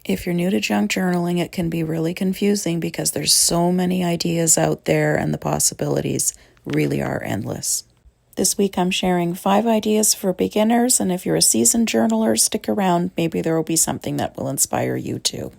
If you're new to junk journaling, it can be really confusing because there's so many ideas out there and the possibilities really are endless. This week I'm sharing 5 ideas for beginners, and if you're a seasoned journaler, stick around. Maybe there will be something that will inspire you too.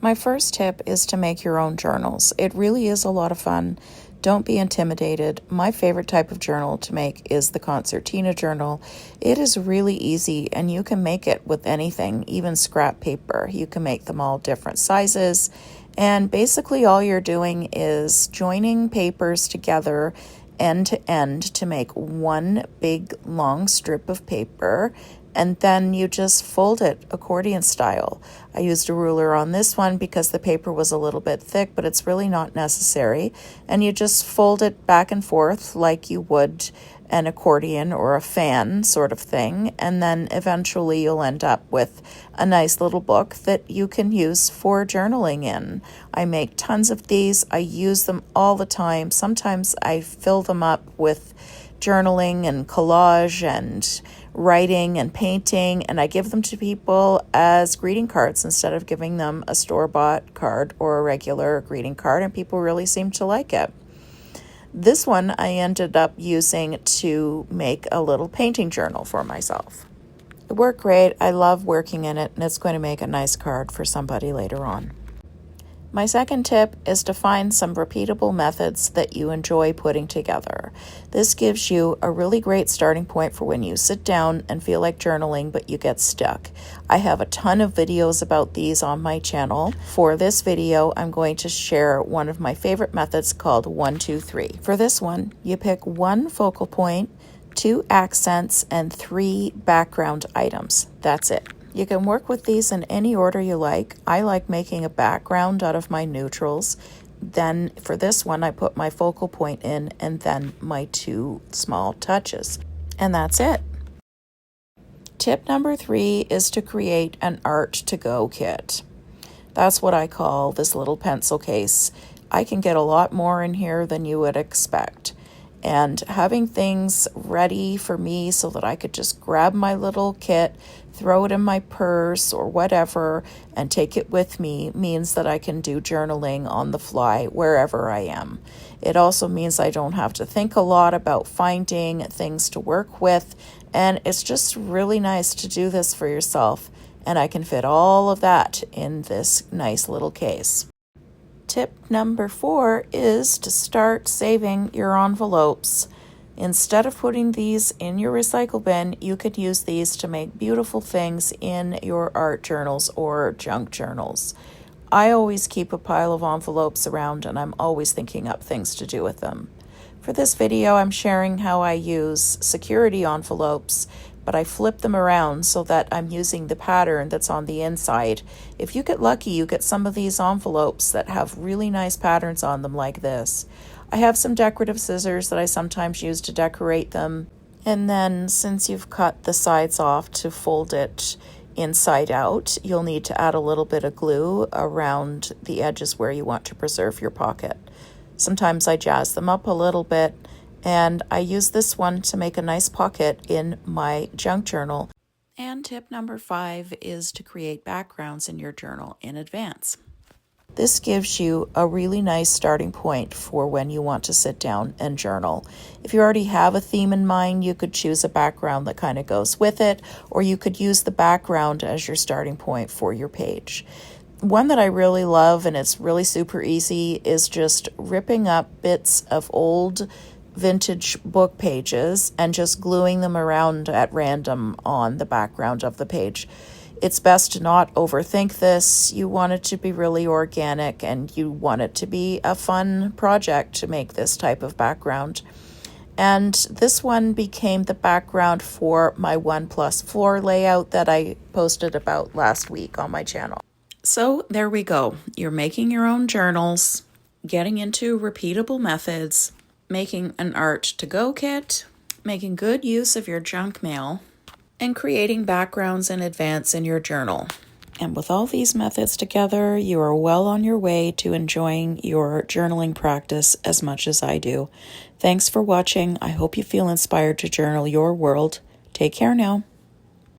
My first tip is to make your own journals. It really is a lot of fun. Don't be intimidated. My favorite type of journal to make is the concertina journal. It is really easy and you can make it with anything, even scrap paper. You can make them all different sizes. And basically all you're doing is joining papers together end to end to make one big long strip of paper, and then you just fold it accordion style. I used a ruler on this one because the paper was a little bit thick, but it's really not necessary. And you just fold it back and forth like you would an accordion or a fan sort of thing. And then eventually you'll end up with a nice little book that you can use for journaling in. I make tons of these. I use them all the time. Sometimes I fill them up with journaling and collage and writing and painting, and I give them to people as greeting cards instead of giving them a store-bought card or a regular greeting card, and people really seem to like it. This one I ended up using to make a little painting journal for myself. It worked great. I love working in it, and it's going to make a nice card for somebody later on. My second tip is to find some repeatable methods that you enjoy putting together. This gives you a really great starting point for when you sit down and feel like journaling, but you get stuck. I have a ton of videos about these on my channel. For this video, I'm going to share one of my favorite methods called 1, 2, 3. For this one, you pick 1 focal point, 2 accents, and 3 background items. That's it. You can work with these in any order you like. I like making a background out of my neutrals. Then for this one, I put my focal point in and then my 2 small touches. And that's it. Tip number 3 is to create an art to go kit. That's what I call this little pencil case. I can get a lot more in here than you would expect. And having things ready for me so that I could just grab my little kit, throw it in my purse or whatever, and take it with me means that I can do journaling on the fly wherever I am. It also means I don't have to think a lot about finding things to work with, and it's just really nice to do this for yourself, and I can fit all of that in this nice little case. Tip number 4 is to start saving your envelopes. Instead of putting these in your recycle bin, you could use these to make beautiful things in your art journals or junk journals. I always keep a pile of envelopes around, and I'm always thinking up things to do with them. For this video, I'm sharing how I use security envelopes, but I flip them around so that I'm using the pattern that's on the inside. If you get lucky, you get some of these envelopes that have really nice patterns on them like this. I have some decorative scissors that I sometimes use to decorate them. And then since you've cut the sides off to fold it inside out, you'll need to add a little bit of glue around the edges where you want to preserve your pocket. Sometimes I jazz them up a little bit, and I use this one to make a nice pocket in my junk journal. And tip number 5 is to create backgrounds in your journal in advance. This gives you a really nice starting point for when you want to sit down and journal. If you already have a theme in mind, you could choose a background that kind of goes with it, or you could use the background as your starting point for your page. One that I really love, and it's really super easy, is just ripping up bits of old vintage book pages and just gluing them around at random on the background of the page. It's best to not overthink this. You want it to be really organic, and you want it to be a fun project to make this type of background. And this one became the background for my 1+ floor layout that I posted about last week on my channel. So there we go. You're making your own journals, getting into repeatable methods, making an art to go kit, making good use of your junk mail, and creating backgrounds in advance in your journal. And with all these methods together, you are well on your way to enjoying your journaling practice as much as I do. Thanks for watching. I hope you feel inspired to journal your world. Take care now.